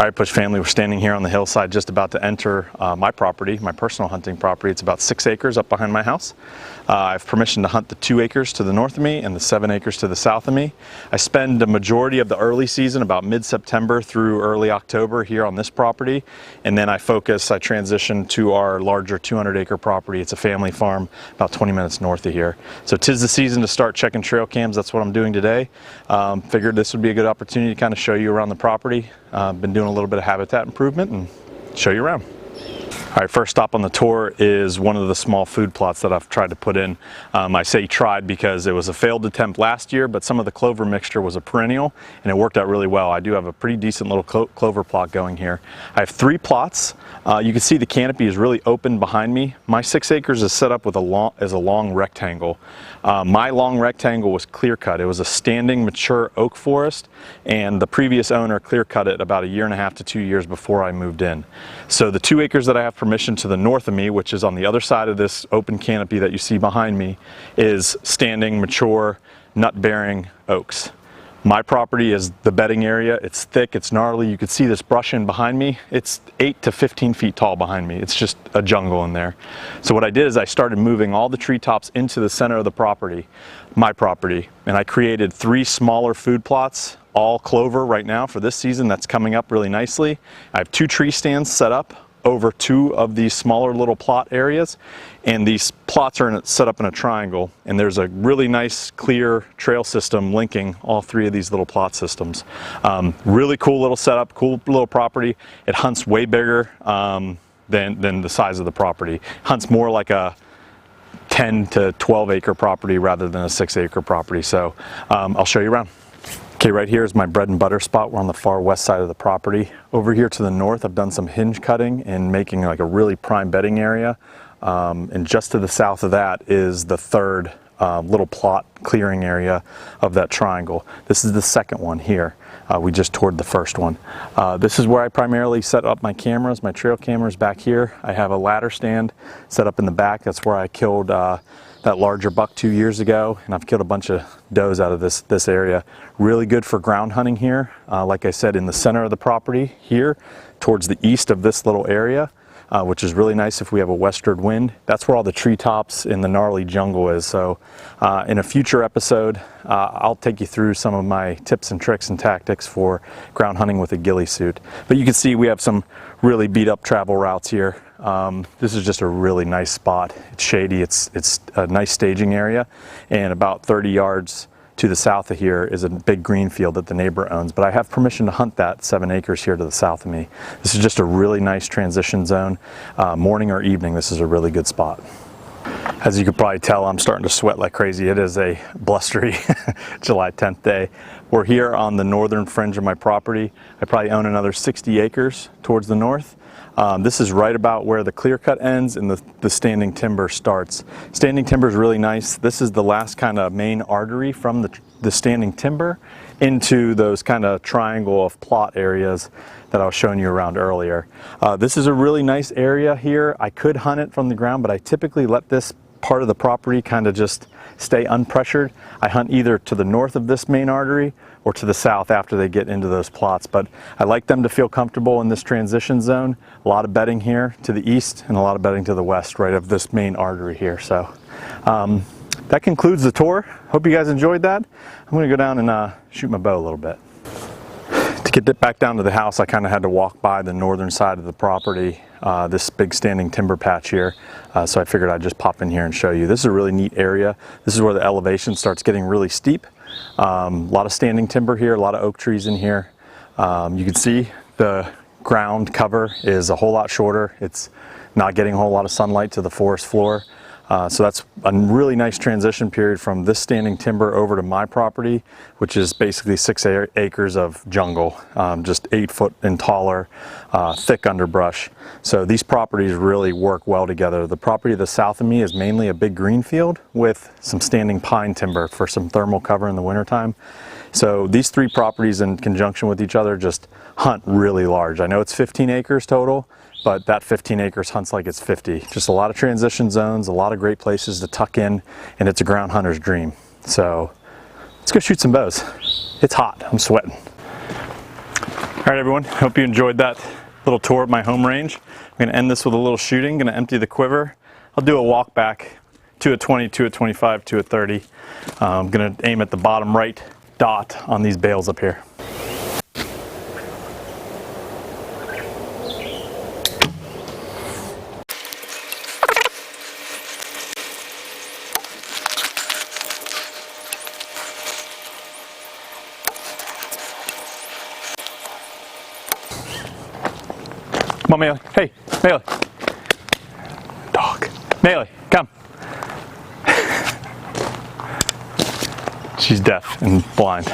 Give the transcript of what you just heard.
All right, Push family, we're standing here on the hillside just about to enter my property, my personal hunting property. It's about 6 acres up behind my house. I have permission to hunt the 2 acres to the north of me and the 7 acres to the south of me. I spend the majority of the early season, about mid-September through early October, here on this property. And then I transition to our larger 200-acre property. It's a family farm about 20 minutes north of here. So 'tis the season to start checking trail cams. That's what I'm doing today. Figured this would be a good opportunity to kind of show you around the property. Been doing a little bit of habitat improvement and show you around. All right, first stop on the tour is one of the small food plots that I've tried to put in. I say tried because it was a failed attempt last year, but some of the clover mixture was a perennial and it worked out really well. I do have a pretty decent little clover plot going here. I have 3 plots. You can see the canopy is really open behind me. My 6 acres is set up with a long rectangle. My long rectangle was clear cut. It was a standing mature oak forest, and the previous owner clear cut it about 1.5 to 2 years before I moved in. So the 2 acres that I have permission to the north of me, which is on the other side of this open canopy that you see behind me, is standing mature nut-bearing oaks. My property is the bedding area. It's thick, it's gnarly. You can see this brush in behind me. It's 8 to 15 feet tall behind me. It's just a jungle in there. So what I did is I started moving all the treetops into the center of the property, my property, and I created 3 smaller food plots, all clover right now for this season. That's coming up really nicely. I have 2 tree stands set up over 2 of these smaller little plot areas, and these plots are set up in a triangle, and there's a really nice clear trail system linking all 3 of these little plot systems. Really cool little setup, cool little property. It hunts way bigger than the size of the property. Hunts more like a 10 to 12 acre property rather than a 6 acre property. So I'll show you around. Okay, right here is my bread and butter spot. We're on the far west side of the property. Over here to the north, I've done some hinge cutting and making like a really prime bedding area. And just to the south of that is the 3rd little plot clearing area of that triangle. This is the 2nd one here. We just toured the 1st one. This is where I primarily set up my cameras, my trail cameras back here. I have a ladder stand set up in the back. That's where I killed that larger buck 2 years ago, and I've killed a bunch of does out of this area. Really good for ground hunting here. Like I said, in the center of the property here, towards the east of this little area, which is really nice if we have a westward wind. That's where all the treetops in the gnarly jungle is. So in a future episode, I'll take you through some of my tips and tricks and tactics for ground hunting with a ghillie suit. But you can see we have some really beat up travel routes here. This is just a really nice spot. It's shady, it's a nice staging area, and about 30 yards to the south of here is a big green field that the neighbor owns, but I have permission to hunt that 7 acres here to the south of me. This is just a really nice transition zone. Morning or evening, this is a really good spot. As you could probably tell, I'm starting to sweat like crazy. It is a blustery July 10th day. We're here on the northern fringe of my property. I probably own another 60 acres towards the north. This is right about where the clear cut ends and the standing timber starts. Standing timber is really nice. This is the last kind of main artery from the standing timber into those kind of triangle of plot areas that I was showing you around earlier. This is a really nice area here. I could hunt it from the ground, but I typically let this part of the property kind of just stay unpressured. I hunt either to the north of this main artery or to the south after they get into those plots, but I like them to feel comfortable in this transition zone. A lot of bedding here to the east and a lot of bedding to the west right of this main artery here. So that concludes the tour. Hope you guys enjoyed that. I'm gonna go down and shoot my bow a little bit. To get back down to the house, I kind of had to walk by the northern side of the property, this big standing timber patch here. So I figured I'd just pop in here and show you. This is a really neat area. This is where the elevation starts getting really steep. A lot of standing timber here, a lot of oak trees in here. You can see the ground cover is a whole lot shorter. It's not getting a whole lot of sunlight to the forest floor. So that's a really nice transition period from this standing timber over to my property, which is basically 6 acres of jungle, just 8 foot and taller, thick underbrush. So these properties really work well together. The property to the south of me is mainly a big green field with some standing pine timber for some thermal cover in the wintertime. So these 3 properties in conjunction with each other just hunt really large. I know it's 15 acres total, but that 15 acres hunts like it's 50. Just a lot of transition zones, a lot of great places to tuck in, and it's a ground hunter's dream. So let's go shoot some bows. It's hot, I'm sweating. All All right, everyone, hope you enjoyed that little tour of my home range. I'm gonna end this with a little shooting, gonna empty the quiver. I'll do a walk back, 2 at 20, 2 at 25, 2 at 30. I'm gonna aim at the bottom right dot on these bales up here. Come on, Melee. Hey, Melee. Dog. Melee, come. She's deaf and blind.